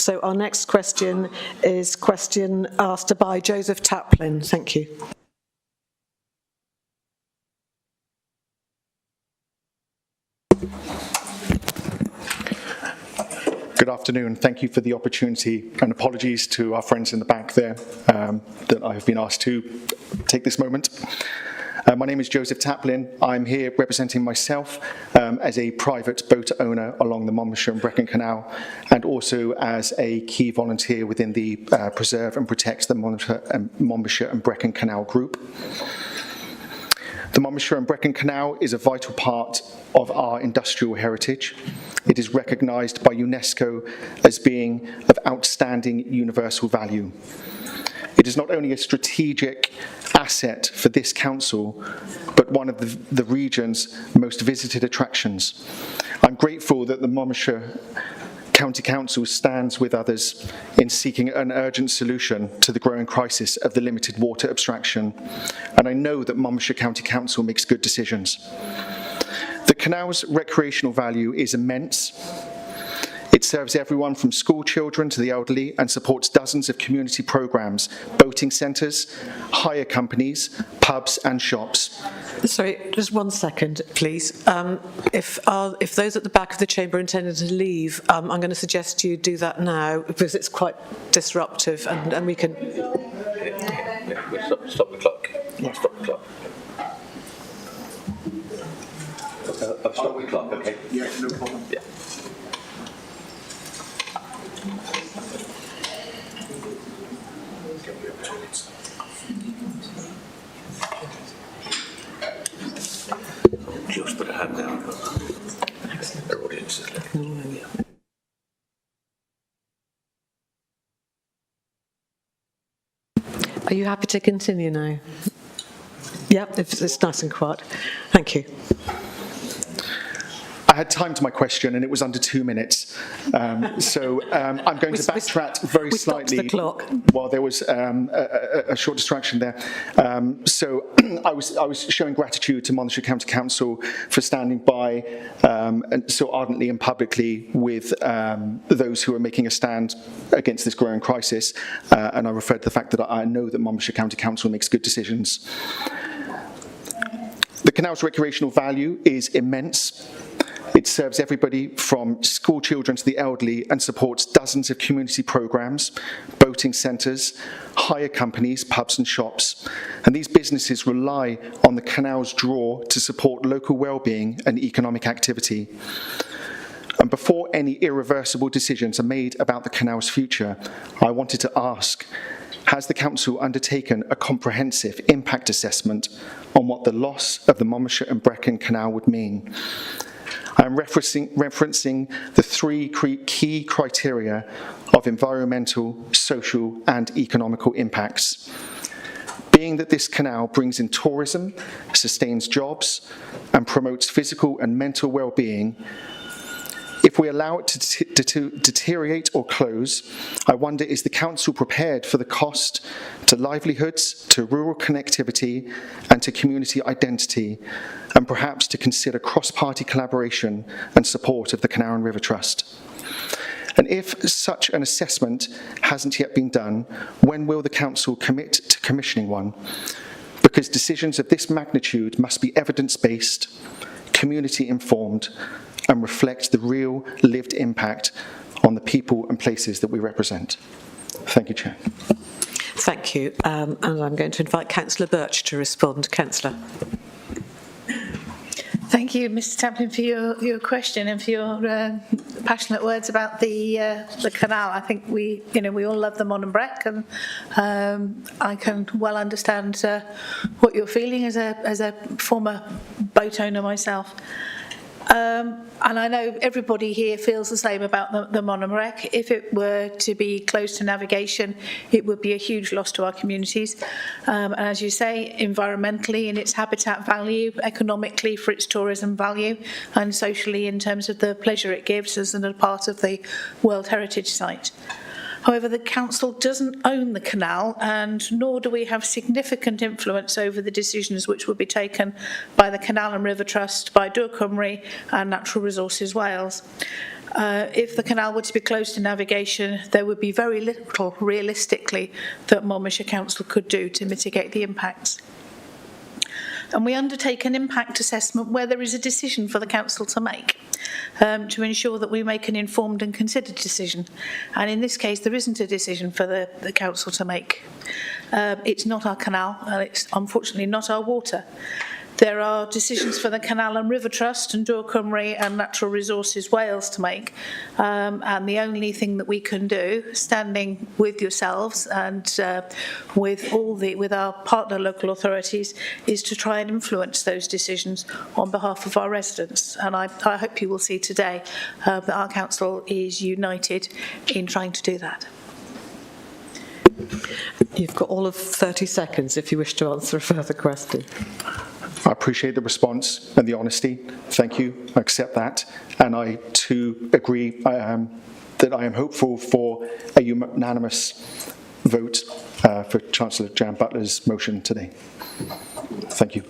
So our next question is question asked by Joseph Taplin. Thank you. Good afternoon. Thank you for the opportunity, and apologies to our friends in the back there that I have been asked to take this moment. My name is Joseph Taplin. I'm here representing myself as a private boat owner along the Monmouthshire and Brecon Canal, and also as a key volunteer within the Preserve and Protect the Monmouthshire and Brecon Canal group. The Monmouthshire and Brecon Canal is a vital part of our industrial heritage. It is recognised by UNESCO as being of outstanding universal value. It is not only a strategic asset for this council, but one of the region's most visited attractions. I'm grateful that the Monmouthshire County Council stands with others in seeking an urgent solution to the growing crisis of the limited water abstraction, and I know that Monmouthshire County Council makes good decisions. The canal's recreational value is immense. It serves everyone from school children to the elderly and supports dozens of community programmes, boating centres, hire companies, pubs and shops. Sorry, just 1 second, please. If those at the back of the chamber intended to leave, I'm going to suggest you do that now because it's quite disruptive, and we can... Stop the clock. Yeah. Stop the clock. Stop the clock, okay? Yeah, no problem. Yeah. Just put a hand down. Their audience is listening. Are you happy to continue now? Yeah, it's nice and quiet. Thank you. I had timed my question and it was under 2 minutes, so I'm going to backtrack very slightly. We stopped the clock. While there was a short distraction there. So I was showing gratitude to Monmouthshire County Council for standing by and so ardently and publicly with those who are making a stand against this growing crisis, and I referred to the fact that I know that Monmouthshire County Council makes good decisions. The canal's recreational value is immense. It serves everybody from school children to the elderly and supports dozens of community programmes, boating centres, hire companies, pubs and shops. And these businesses rely on the canal's draw to support local well-being and economic activity. And before any irreversible decisions are made about the canal's future, I wanted to ask, has the council undertaken a comprehensive impact assessment on what the loss of the Monmouthshire and Brecon Canal would mean? I'm referencing the three key criteria of environmental, social and economical impacts. Being that this canal brings in tourism, sustains jobs and promotes physical and mental well-being, if we allow it to deteriorate or close, I wonder, is the council prepared for the cost to livelihoods, to rural connectivity and to community identity, and perhaps to consider cross-party collaboration and support of the Canal and River Trust? And if such an assessment hasn't yet been done, when will the council commit to commissioning one? Because decisions of this magnitude must be evidence-based, community-informed, and reflect the real lived impact on the people and places that we represent. Thank you, Chair. Thank you. And I'm going to invite Councillor Birch to respond. Councillor. Thank you, Mr. Taplin, for your question and for your passionate words about the canal. I think we all love the Mon Brec, and I can well understand what you're feeling as a former boat owner myself. And I know everybody here feels the same about the Mon Brec. If it were to be closed to navigation, it would be a huge loss to our communities. And as you say, environmentally in its habitat value, economically for its tourism value, and socially in terms of the pleasure it gives as a part of the World Heritage Site. However, the council doesn't own the canal, and nor do we have significant influence over the decisions which will be taken by the Canal and River Trust, by Dŵr Cymru and Natural Resources Wales. If the canal were to be closed to navigation, there would be very little, realistically, that Monmouthshire Council could do to mitigate the impacts. And we undertake an impact assessment where there is a decision for the council to make, to ensure that we make an informed and considered decision. And in this case, there isn't a decision for the council to make. It's not our canal, and it's unfortunately not our water. There are decisions for the Canal and River Trust and Dŵr Cymru and Natural Resources Wales to make, and the only thing that we can do, standing with yourselves and with our partner local authorities, is to try and influence those decisions on behalf of our residents. And I hope you will see today that our council is united in trying to do that. You've got all of 30 seconds if you wish to answer a further question. I appreciate the response and the honesty. Thank you. I accept that. And I too agree that I am hopeful for a unanimous vote for Chancellor Jan Butler's motion today. Thank you.